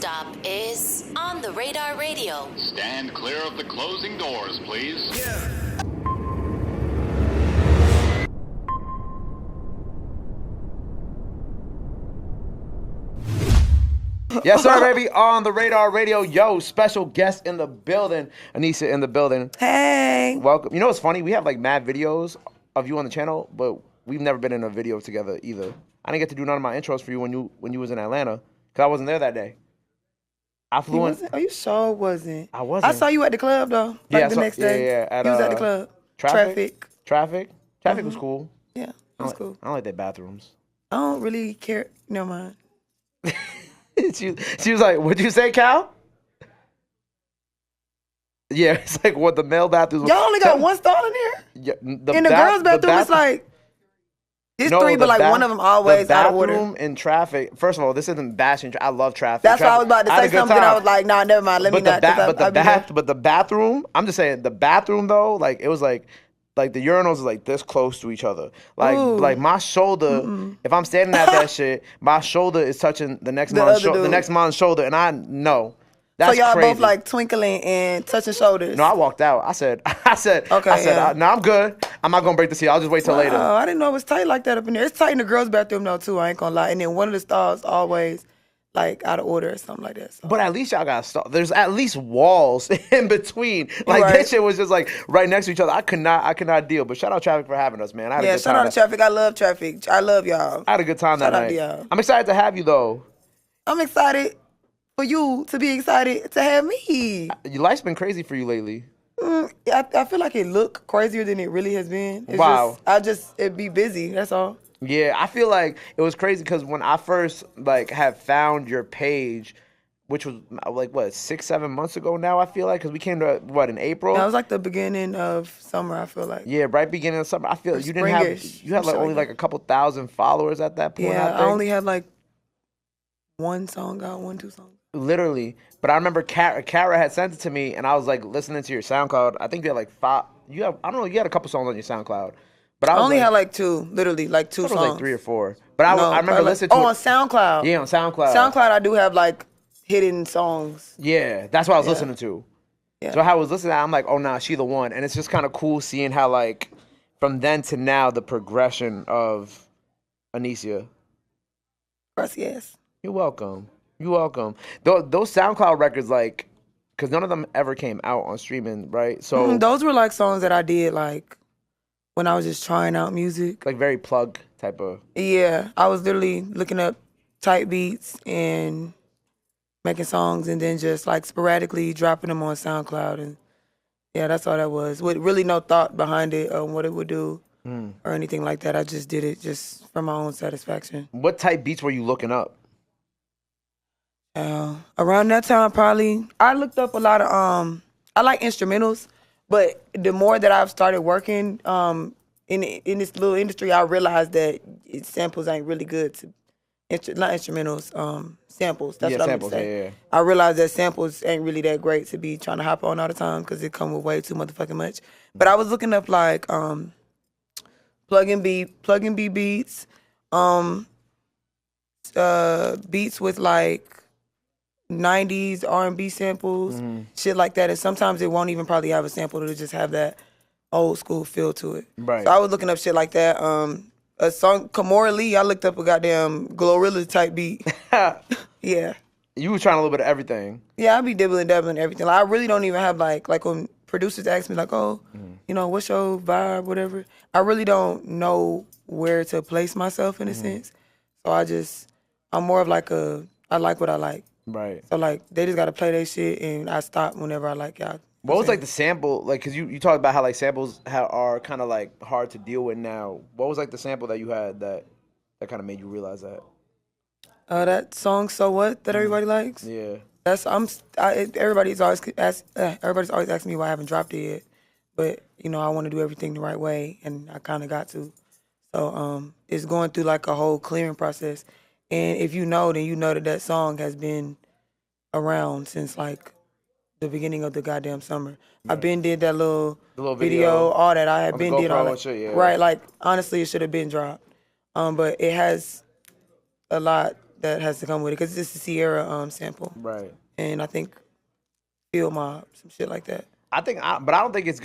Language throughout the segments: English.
stop is On the Radar Radio. Stand clear of the closing doors, please. Yeah. Yes, sir, baby. On the Radar Radio. Yo, special guest in the building. Anycia in the building. Hey. Welcome. You know what's funny? We have like mad videos of you on the channel, but we've never been in a video together either. I didn't get to do none of my intros for you when you was in Atlanta because I wasn't there that day. I flew in. Are you sure it wasn't? I wasn't. I saw you at the club though. Like the next day. Yeah. You was at the club. Traffic was cool. Yeah, it was cool. I don't like their bathrooms. I don't really care. Never mind. she was like, "What'd you say, Cal?" Yeah, it's like what the male bathrooms. Y'all only got one stall in here. Yeah, in the girls' bathroom, it's like it's three, but like one of them always out of order. Bathroom in traffic. First of all, this isn't bashing. I love traffic. That's why I was about to say something. I was like, nah, never mind. Let me not. But the bathroom. I'm just saying the bathroom though. Like it was like the urinals is like this close to each other. Like my shoulder, if I'm standing at that shit, my shoulder is touching the next man's shoulder, and I know. That's so y'all crazy. both like twinkling and touching shoulders. No, I walked out. I said, okay, no, I'm good. I'm not gonna break the seal. I'll just wait till later. Oh, I didn't know it was tight like that up in there. It's tight in the girls' bathroom though too. I ain't gonna lie. And then one of the stalls always like out of order or something like that. So. But at least y'all got there's at least walls in between. Like that shit was just like right next to each other. I could not deal. But shout out Traffic for having us, man. I had a good shout time. out to Traffic. I love Traffic. I love y'all. I had a good time that night. Shout out to y'all. I'm excited to have you though. I'm excited for you to be excited to have me. Your life's been crazy for you lately. I feel like it look crazier than it really has been. It's wow. It'd be busy. That's all. Yeah, I feel like it was crazy because when I first like had found your page, which was like what 6-7 months ago now, I feel like because we came to in April. That was like the beginning of summer. I feel like. Yeah, right beginning of summer. I feel like you had like only like a couple thousand followers at that point. Yeah, I only had like one song out, 1-2 songs. Literally, but I remember Kara had sent it to me, and I was like listening to your SoundCloud. I think you had like 5. You had a couple songs on your SoundCloud. But I only had like 2, literally like 2 songs. It was like 3 or 4. But I remember listening to on SoundCloud. Yeah, on SoundCloud. SoundCloud, I do have like hidden songs. Yeah, that's what I was listening to. Yeah. So I was listening, I'm like, oh nah, she the one. And it's just kind of cool seeing how like from then to now the progression of Anycia. Gracias. You're welcome. Those SoundCloud records, like, because none of them ever came out on streaming, right? So those were like songs that I did like when I was just trying out music. Like very plug type of. Yeah, I was literally looking up type beats and making songs and then just like sporadically dropping them on SoundCloud. And yeah, that's all that was. With really no thought behind it or what it would do or anything like that. I just did it just for my own satisfaction. What type beats were you looking up? Around that time, probably, I looked up a lot of, I like instrumentals, but the more that I've started working in this little industry, I realized that samples ain't really good to, not instrumentals, samples. That's what I'm going to say. Yeah. I realized that samples ain't really that great to be trying to hop on all the time because it come with way too motherfucking much. But I was looking up like plug-in B beats, beats with like 90s R&B samples, shit like that. And sometimes it won't even probably have a sample. It'll just have that old school feel to it. Right. So I was looking up shit like that. A song, Kamora Lee, I looked up a goddamn Glorilla type beat. Yeah. You were trying a little bit of everything. Yeah, I be dibbling dabbling everything. Like, I really don't even have like when producers ask me like, oh, you know, what's your vibe, whatever. I really don't know where to place myself in a sense. So I'm more of like I like what I like. Right. So, like, they just got to play their shit, and I stop whenever I like y'all. What was, like, the sample? Like, because you talked about how, like, samples are kind of, like, hard to deal with now. What was, like, the sample that you had that kind of made you realize that? That song, So What, that everybody likes? Yeah. Everybody's always asking me why I haven't dropped it yet. But, you know, I want to do everything the right way, and I kind of got to. So, it's going through, like, a whole clearing process. And if you know, then you know that song has been around since, like, the beginning of the goddamn summer. Right. I've been did that little video, all that. I had been did all that. Shit, yeah. Right, like, honestly, it should have been dropped. But it has a lot that has to come with it because it's a Sierra sample. Right. And I think Field Mob, some shit like that. But I don't think it's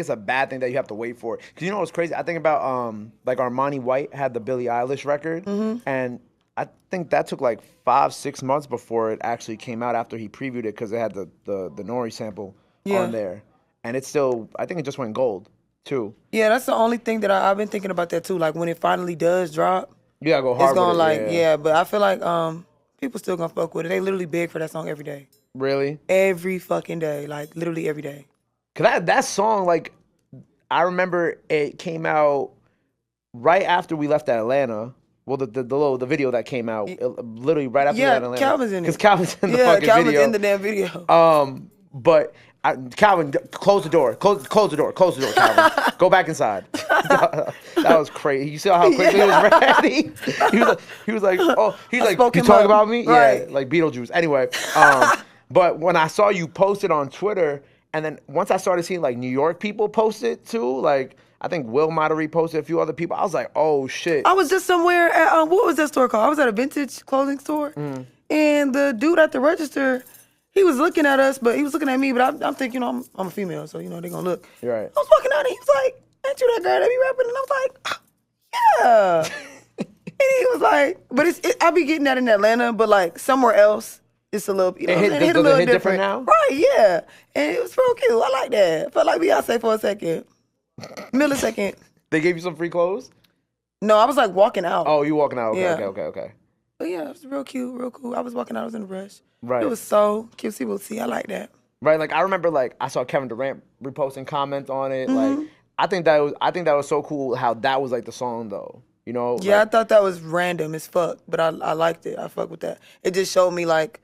a bad thing that you have to wait for it. Cause you know what's crazy? I think about like Armani White had the Billie Eilish record, and I think that took like 5-6 months before it actually came out after he previewed it because it had the Nori sample on there, and it's still I think it just went gold too. Yeah, that's the only thing that I've been thinking about that too. Like when it finally does drop, you gotta go hard. It's gonna with it, but I feel like people still gonna fuck with it. They literally beg for that song every day. Really? Every fucking day, like literally every day. Cause that song, like, I remember it came out right after we left Atlanta. Well, the video that came out literally right after we left Atlanta. Yeah, Calvin's in it. Because Calvin's in the fucking Calvin's video. in the damn video. But Calvin, close the door. Close the door, Calvin. Go back inside. That was crazy. You saw how quickly he was ready? He was like, oh, he's like, you talking about me? Right. Yeah, like Beetlejuice. Anyway, but when I saw you post it on Twitter, and then once I started seeing like New York people post it too, like I think Will might have reposted a few other people. I was like, oh shit. I was just somewhere at what was that store called? I was at a vintage clothing store, and the dude at the register, he was looking at us, but he was looking at me. But I'm thinking, I'm a female, so you know they're gonna look. You're right. I was walking out, and he was like, "Ain't you that girl that be rapping?" And I was like, "Yeah." And he was like, "But I be getting that in Atlanta, but like somewhere else." It's a little, you know, it hit a little different now? Right, yeah. And it was real cute. I like that. Felt like Beyonce for a second. Millisecond. They gave you some free clothes? No, I was like walking out. Oh, you walking out? Okay, Yeah. okay. But yeah, it was real cute, real cool. I was walking out, I was in the rush. Right. It was so cutesy. I like that. Right, like I remember, like I saw Kevin Durant reposting comments on it. Like I think that was so cool how that was like the song though. You know? Yeah, like, I thought that was random as fuck, but I liked it. I fuck with that. It just showed me like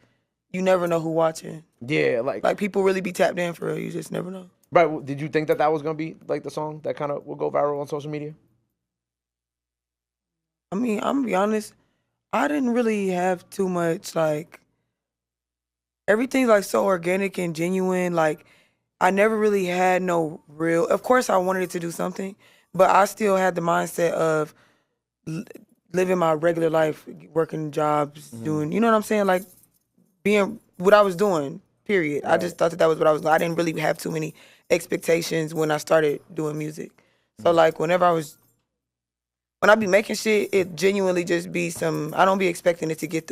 you never know who watching. Yeah, like people really be tapped in for real. You just never know. Right. Did you think that was gonna be like the song that kind of will go viral on social media? I mean, I'm gonna be honest. I didn't really have too much like. Everything's like so organic and genuine. Like, I never really had no real. Of course, I wanted it to do something, but I still had the mindset of living my regular life, working jobs, doing. You know what I'm saying? Like, being what I was doing. Period. Right. I just thought that was what I was doing. I didn't really have too many expectations when I started doing music. So like when I be making shit, it genuinely just be I don't be expecting it to get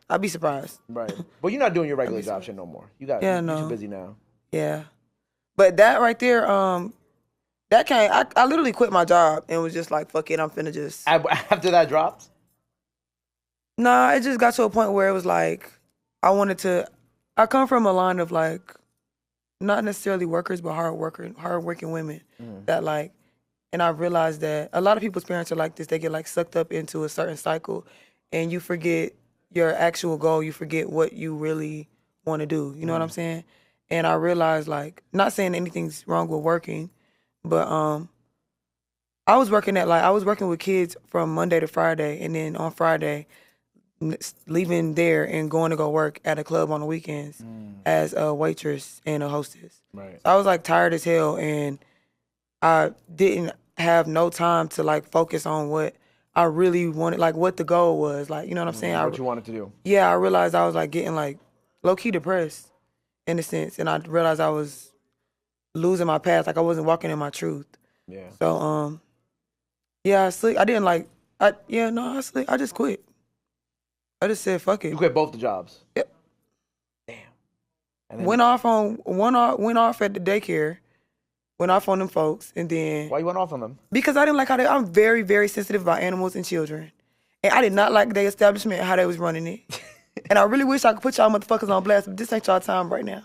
I'd be surprised. Right. But you're not doing your regular job shit no more. You're too busy now. Yeah. But that right there, that came, I literally quit my job and was just like, fuck it, I'm finna just. After that dropped? Nah, it just got to a point where it was like, I come from a line of like, not necessarily workers, but hardworking women that like, and I realized that a lot of people's parents are like this. They get like sucked up into a certain cycle and you forget your actual goal. You forget what you really want to do. You know what I'm saying? And I realized like, not saying anything's wrong with working, but I was working with kids from Monday to Friday, and then on Friday, leaving there and going to go work at a club on the weekends as a waitress and a hostess. Right. So I was like tired as hell, and I didn't have no time to like focus on what I really wanted, like what the goal was, like, you know what I'm saying? What you wanted to do. Yeah, I realized I was like getting like low-key depressed in a sense, and I realized I was losing my path, like I wasn't walking in my truth. Yeah. So yeah, I sleep. I didn't like. I sleep. I just quit. I just said fuck it. You quit both the jobs. Yep. Damn. And then went off at the daycare. Went off on them folks, and then. Why you went off on them? Because I didn't like I'm very, very sensitive about animals and children, and I did not like the establishment how they was running it. And I really wish I could put y'all motherfuckers on blast, but this ain't y'all time right now.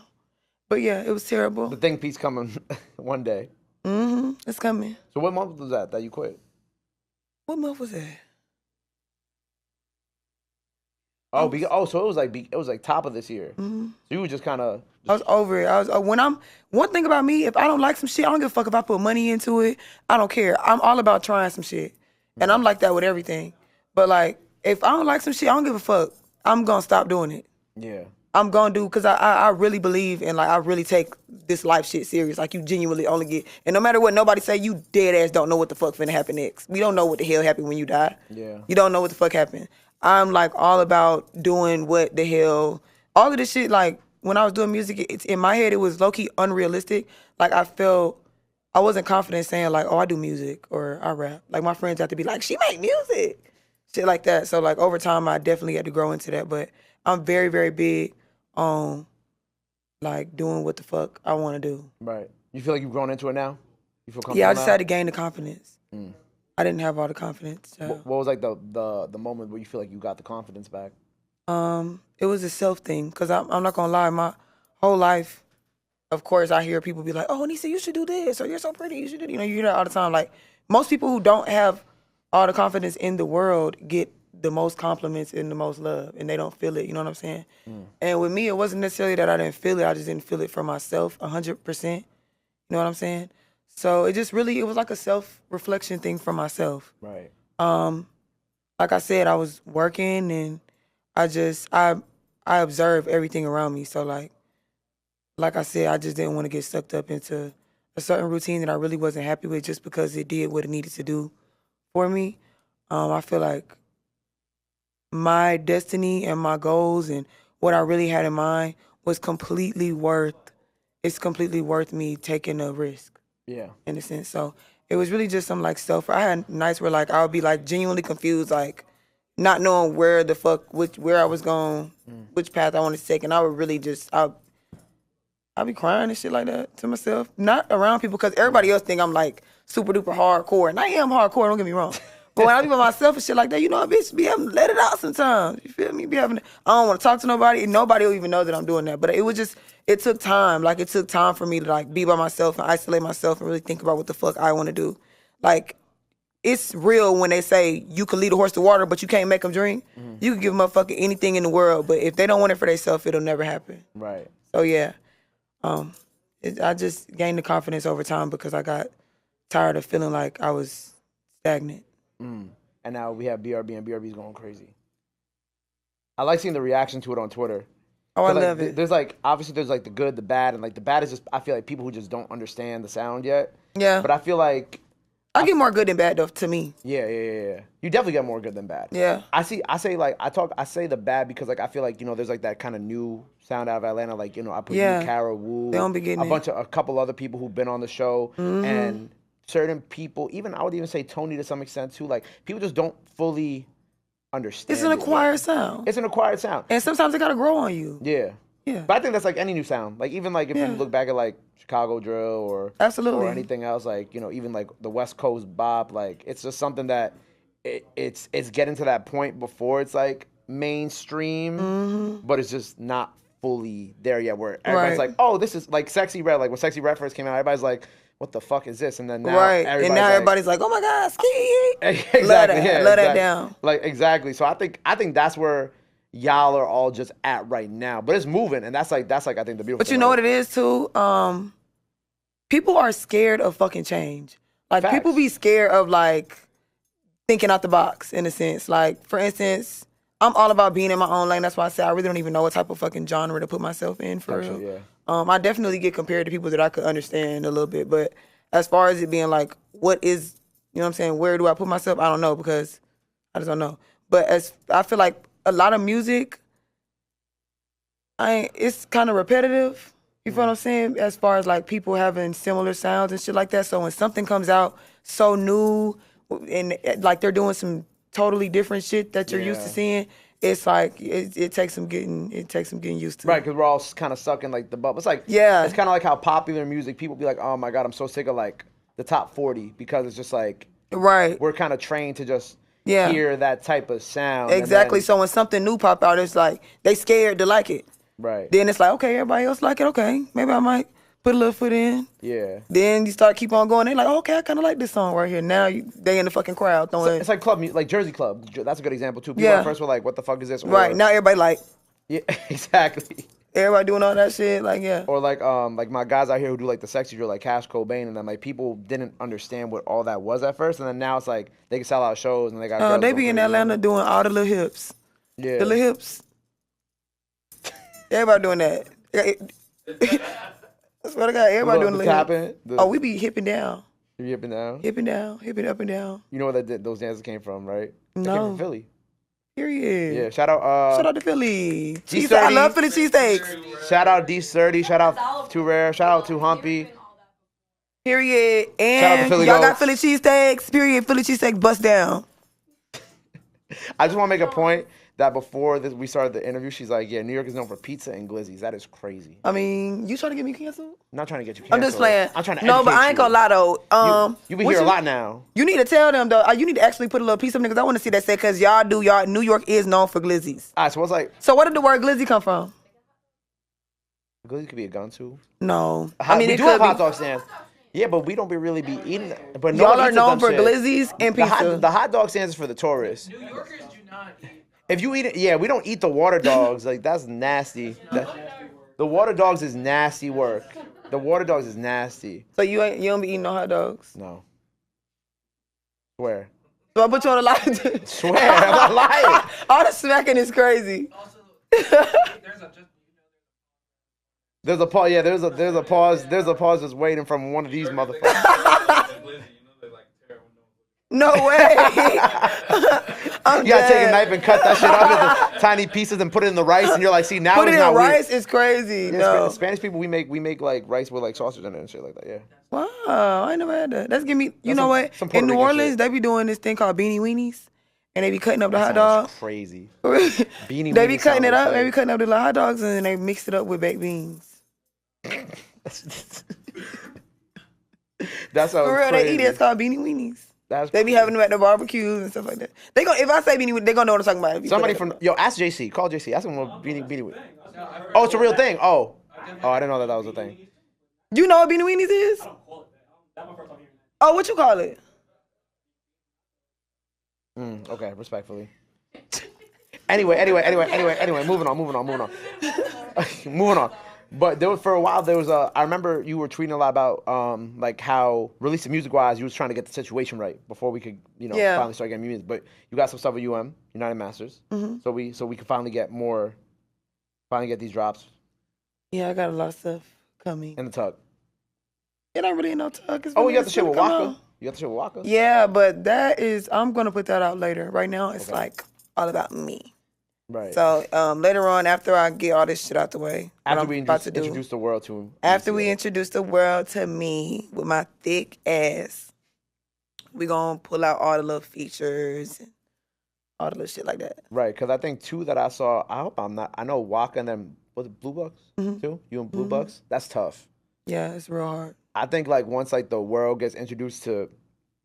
But yeah, it was terrible. The think piece coming one day. It's coming. So what month was that you quit? What month was that? So it was like top of this year. So you were just kind of. I was over it. One thing about me, if I don't like some shit, I don't give a fuck if I put money into it. I don't care. I'm all about trying some shit, and I'm like that with everything. But like, if I don't like some shit, I don't give a fuck. I'm gonna stop doing it. Yeah. I'm gonna do, because I really believe and like I really take this life shit serious. Like, you genuinely only get, and no matter what nobody say, you dead ass don't know what the fuck finna happen next. We don't know what the hell happened when you die. Yeah. You don't know what the fuck happened. I'm like all about doing what the hell, all of this shit. Like when I was doing music, it's in my head it was low key unrealistic. Like I felt I wasn't confident saying like, oh, I do music or I rap. Like my friends had to be like, she make music, shit like that. So like over time, I definitely had to grow into that. But I'm very, very big on like doing what the fuck I want to do. Right. You feel like you've grown into it now? You feel comfortable Yeah, I just now? had to gain the confidence. I didn't have all the confidence. What was like the moment where you feel like you got the confidence back? It was a self thing. Cause I'm not gonna lie, my whole life, of course, I hear people be like, "Oh, Anycia, you should do this," or "You're so pretty, you should do." You know, you hear that all the time. Like most people who don't have all the confidence in the world get the most compliments and the most love, and they don't feel it. You know what I'm saying? And with me, it wasn't necessarily that I didn't feel it. I just didn't feel it for myself 100%. You know what I'm saying? So it was like a self-reflection thing for myself. Right. Like I said, I was working and I observed everything around me. So like I said, I just didn't want to get sucked up into a certain routine that I really wasn't happy with just because it did what it needed to do for me. I feel like my destiny and my goals and what I really had in mind was completely worth me taking a risk. Yeah. In a sense. So it was really just some like I had nights where like I would be like genuinely confused, like not knowing where the fuck, where I was going, which path I wanted to take. And I would really just, I'd be crying and shit like that to myself. Not around people because everybody else think I'm like super duper hardcore. And I am hardcore, don't get me wrong. But when I be by myself and shit like that, you know, a bitch be having to let it out sometimes. You feel me? I don't want to talk to nobody. And nobody will even know that I'm doing that. But it took time. Like, it took time for me to, like, be by myself and isolate myself and really think about what the fuck I want to do. Like, it's real when they say you can lead a horse to water, but you can't make them drink. You can give a motherfucker anything in the world, but if they don't want it for themselves, it'll never happen. Right. So, yeah. I just gained the confidence over time because I got tired of feeling like I was stagnant. And now we have BRB, and BRB's going crazy. I like seeing the reaction to it on Twitter. Oh, I like, love it. There's like, obviously there's like the good, the bad, and like the bad is just, I feel like people who just don't understand the sound yet. Yeah. But I feel like I get more good than bad though, to me. Yeah. You definitely get more good than bad. Yeah. I say the bad because like I feel like, you know, there's like that kind of new sound out of Atlanta, like, you know, I put you, Kara Wu, they don't be getting a couple other people who've been on the show, and certain people, even I would even say Tony to some extent too, like people just don't fully understand. It's an acquired sound. It's an acquired sound. And sometimes it gotta grow on you. Yeah. Yeah. But I think that's like any new sound. Like even like if you look back at like Chicago drill or Absolutely. or anything else, like, you know, even like the West Coast bop, like it's just something that it's getting to that point before it's like mainstream, but it's just not fully there yet where everybody's like, oh, this is like Sexy Red. Like when Sexy Red first came out, everybody's like, what the fuck is this? And then now everybody's like, oh my God, ski. Exactly. Let that down. Like exactly. So I think that's where y'all are all just at right now. But it's moving, and that's like I think the beautiful But thing. You know what it is too? People are scared of fucking change. Like Facts. people be scared of like thinking out the box in a sense. Like for instance, I'm all about being in my own lane. That's why I say I really don't even know what type of fucking genre to put myself in for real. Yeah. I definitely get compared to people that I could understand a little bit. But as far as it being like, what is, you know what I'm saying, where do I put myself? I don't know because I just don't know. But I feel like a lot of music, it's kind of repetitive. You feel what I'm saying? As far as like people having similar sounds and shit like that. So when something comes out so new and like they're doing some totally different shit that you're used to seeing, it's like it takes some getting used to. Right, because we're all kind of stuck in like the bubble. It's like Yeah. it's kind of like how popular music people be like, oh my God, I'm so sick of like the top 40 because it's just like Right. we're kind of trained to just Yeah. hear that type of sound. Exactly. And then, So when something new pop out, it's like they scared to like it. right. Then it's like, okay, everybody else like it. Okay, maybe I might put a little foot in. Yeah. Then you keep on going. They're like, oh, okay, I kind of like this song right here. Now they in the fucking crowd throwing. It's like club music, like Jersey Club. That's a good example too. People Yeah. at first were like, what the fuck is this? Or, Right, now everybody like, Yeah, exactly. everybody doing all that shit. Like, yeah. Or like my guys out here who do like the sexy drill, like Cash Cobain, and then like people didn't understand what all that was at first, and then now it's like they can sell out shows and they got. girls They going be in crazy. Atlanta doing all the little hips. Yeah. The little hips. Everybody doing that. I swear to God, everybody doing the little hips. Tapping. We be hipping down. You hipping down. Hipping down. Hipping up and down. You know where those dances came from, right? They came No. from Philly. Period. Yeah, shout out to Philly. D30. I love Philly cheesesteaks. Shout out D30. Shout out to Rare. Shout out to Humpy. Period. Shout out to And Philly y'all got Goats. Philly cheesesteaks. Period. Philly cheesesteaks bust down. I just want to make a point that before we started the interview, she's like, yeah, New York is known for pizza and glizzies. That is crazy. I mean, you trying to get me canceled? I'm not trying to get you canceled. I'm just playing. I'm trying to No, but educate I ain't gonna lie though. You be here a lot now. You need to tell them though. You need to actually put a little piece of niggas. I want to see that say because y'all New York is known for glizzies. All right, so what's like? So where did the word glizzy come from? Glizzy could be a gun too. No, We it do have could hot be. dog stands. Yeah, but we don't really be eating that. But Y'all nobody are eats known them for shit. glizzies and pizza. The hot dog stands is for the tourists. New Yorkers do not eat. If you eat it, yeah, we don't eat the water dogs. Like that's nasty. The water dogs is nasty work. The water dogs is nasty. So you don't be eating no hot dogs? No. Swear. So I put you on a lie. Swear, I'm not lying. All the smacking is crazy. Also, there's a just. There's a pause. Yeah, there's a pause. There's a pause just waiting from one of these motherfuckers. No way. I'm You gotta take a dead. knife and cut that shit up into tiny pieces and put it in the rice, and you're like, see, now Put it's it not in weird. rice is crazy. Yeah, No. Spanish people, we make like rice with like sausage in it and shit like that. Yeah. Wow, I ain't never had that. Let's give me. You That's know what? some Puerto In New Rican Orleans, shit. they be doing this thing called beanie weenies, and they be cutting up the hot Sounds dog. crazy. They Beanie be weenies cutting sound it up. like They be cutting up the little hot dogs, and then they mix it up with baked beans. That sounds For real, crazy. they eat it. It's called beanie weenies. That's They be having them at the barbecues and stuff like that. They if I say beanie, they gonna know what I'm talking about. If you Somebody put it- from ask JC. Call JC. Ask him what beanie. Oh, it's a real thing. Oh, I didn't know that was a thing. You know what beanie weenies is? Oh, what you call it? Okay, respectfully. Anyway. Moving on. Moving on. But there was, for a while, there was I remember you were tweeting a lot about like how releasing music-wise, you was trying to get the situation right before we could, finally start getting music. But you got some stuff with United Masters, so we could finally get these drops Yeah, I got a lot of stuff coming. in the tug. It ain't really no tuck. Oh, you got the shit with Waka. You got the shit with Waka. Yeah, but I'm gonna put that out later. Right now, it's like all about me. Right. So later on, after I get all this shit out the way, After we introduce the world to him. After we introduce the world to me with my thick ass, we gonna pull out all the little features and all the little shit like that. Right, because I think two that I saw, I know Waka and then, was it Blue Bucks too? You and Blue Bucks? That's tough. Yeah, it's real hard. I think like once like the world gets introduced to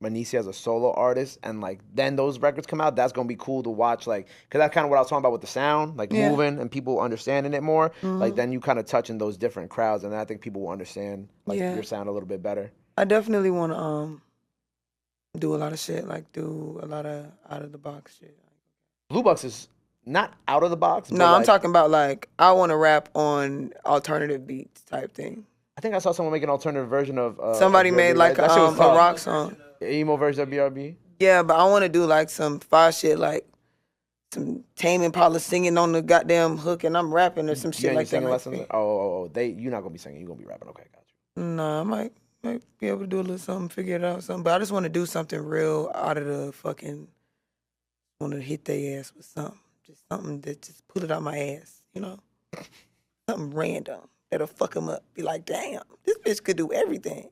Anycia as a solo artist and like then those records come out, that's gonna be cool to watch, like, because that's kind of what I was talking about with the sound, like moving and people understanding it more. Like then you kind of touching those different crowds, and I think people will understand like your sound a little bit better. I definitely want to do a lot of shit, like do a lot of out of the box shit. Blue Bucks is not out of the box. No, but I'm talking about like I want to rap on alternative beats type thing. I think I saw someone make an alternative version of. Somebody BRB, made like right? That shit was a tough. rock song. Emo version of BRB. Yeah, but I want to do like some fire shit, like some Tame Impala singing on the goddamn hook, and I'm rapping or some shit You like that. singing lessons? You're not gonna be singing. You're gonna be rapping. Okay, got you. No, I might be able to do a little something, figure it out, something. But I just want to do something real out of the fucking. Want to hit their ass with something, just something that just pull it out my ass, something random that'll fuck them up. Be like, damn, this bitch could do everything.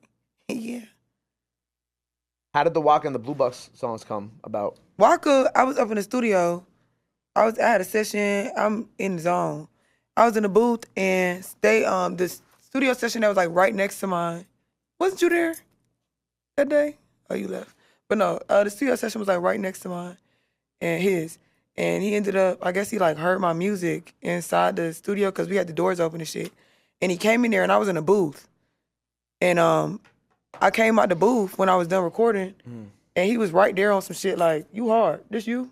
Yeah. How did the Waka and the Blue Bucks songs come about? Waka, I was up in the studio. I had a session. I'm in the zone. I was in the booth and the studio session that was like right next to mine. Wasn't you there that day? Oh, you left. But no, the studio session was like right next to mine and his. And he ended up, I guess he like heard my music inside the studio because we had the doors open and shit. And he came in there and I was in the booth. And I came out the booth when I was done recording, and he was right there on some shit like, "You hard, this you?"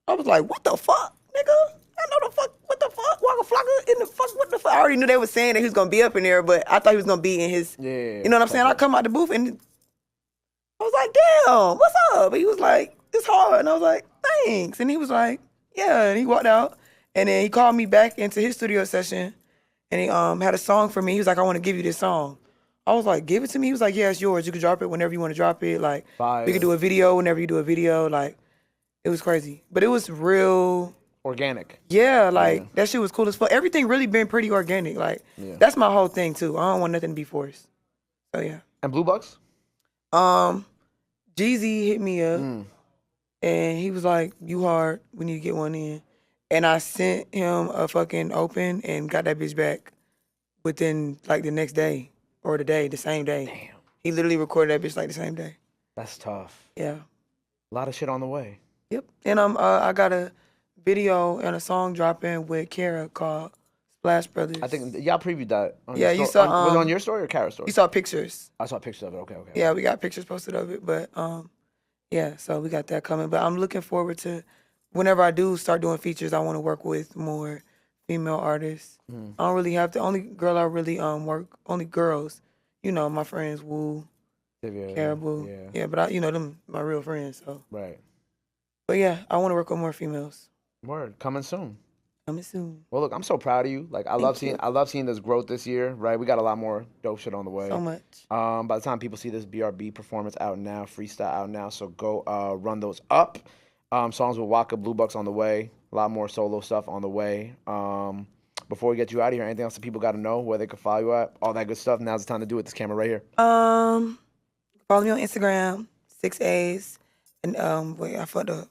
I was like, "What the fuck, nigga? I know the fuck. What the fuck? Waka Flocka in the fuck? What the fuck?" I already knew they was saying that he was gonna be up in there, but I thought he was gonna be in his. Yeah. You know what I'm saying? I come out the booth and I was like, "Damn, what's up?" And he was like, "It's hard," and I was like, "Thanks." And he was like, "Yeah," and he walked out, and then he called me back into his studio session, and he had a song for me. He was like, "I want to give you this song." I was like, "Give it to me." He was like, "Yeah, it's yours. You can drop it whenever you want to drop it. Like, Fire. we could do a video whenever you do a video." Like, it was crazy. But it was real organic. Yeah, like that shit was cool as fuck. Everything really been pretty organic. Like that's my whole thing too. I don't want nothing to be forced. So yeah. And Blue Bucks? Jeezy hit me up and he was like, "You hard. We need to get one in." And I sent him a fucking open and got that bitch back within like the next day or the same day. Damn. He literally recorded that bitch like the same day. That's tough. Yeah. A lot of shit on the way. Yep. And I got a video and a song dropping with Kara called Splash Brothers. I think y'all previewed that. On Yeah, your you story. saw, was it on your story or Kara's story? You saw pictures. I saw pictures of it. Okay. Yeah, we got pictures posted of it, but yeah, so we got that coming. But I'm looking forward to whenever I do start doing features, I want to work with more female artists. I don't really have the only girl I really only girls, you know, my friends Woo, Caribou. Yeah, but them my real friends, so. Right. But yeah, I want to work with more females. Word, coming soon. Coming soon. Well, look, I'm so proud of you. Like, I love seeing this growth this year. Right, we got a lot more dope shit on the way. So much. By the time people see this BRB performance out now, freestyle out now, so go run those up. Songs with Waka, Blue Bucks on the way. A lot more solo stuff on the way. Before we get you out of here, anything else that people got to know where they can follow you at? All that good stuff. Now's the time to do it. This camera right here. Follow me on Instagram, 6A's, and wait, I fucked up.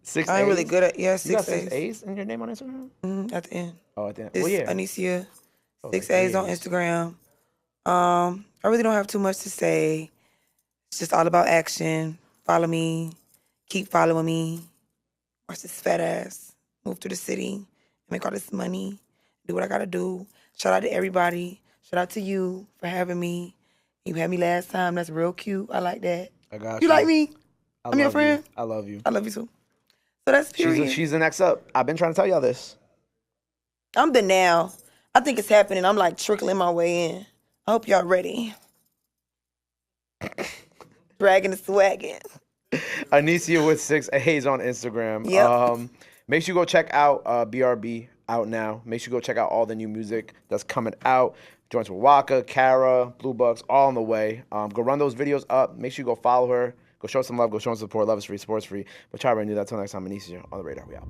6 I ain't really good at 6 You got A's. 6 A's in your name on Instagram? At the end. Oh, at the end. It's Well, yeah. Anycia, Oh, 6 like A's on A's. Instagram. I really don't have too much to say. It's just all about action. Follow me. Keep following me. Watch this fat ass move through the city, make all this money, do what I gotta do. Shout out to everybody. Shout out to you for having me. You had me last time. That's real cute. I like that. I got You like me? I'm your love friend. you. I love you. I love you too. So that's period. She's the next up. I've been trying to tell y'all this. I'm the now. I think it's happening. I'm like trickling my way in. I hope y'all ready. Dragging and swagging. Anycia with 6 A's on Instagram. Yep. Make sure you go check out BRB out now. Make sure you go check out all the new music that's coming out. Joints with Waka, Kara, Blue Bucks, all on the way. Go run those videos up. Make sure you go follow her. Go show some love. Go show some support. Love is free. Sports free. But try to do that. Till next time, Anycia on the radar. We out.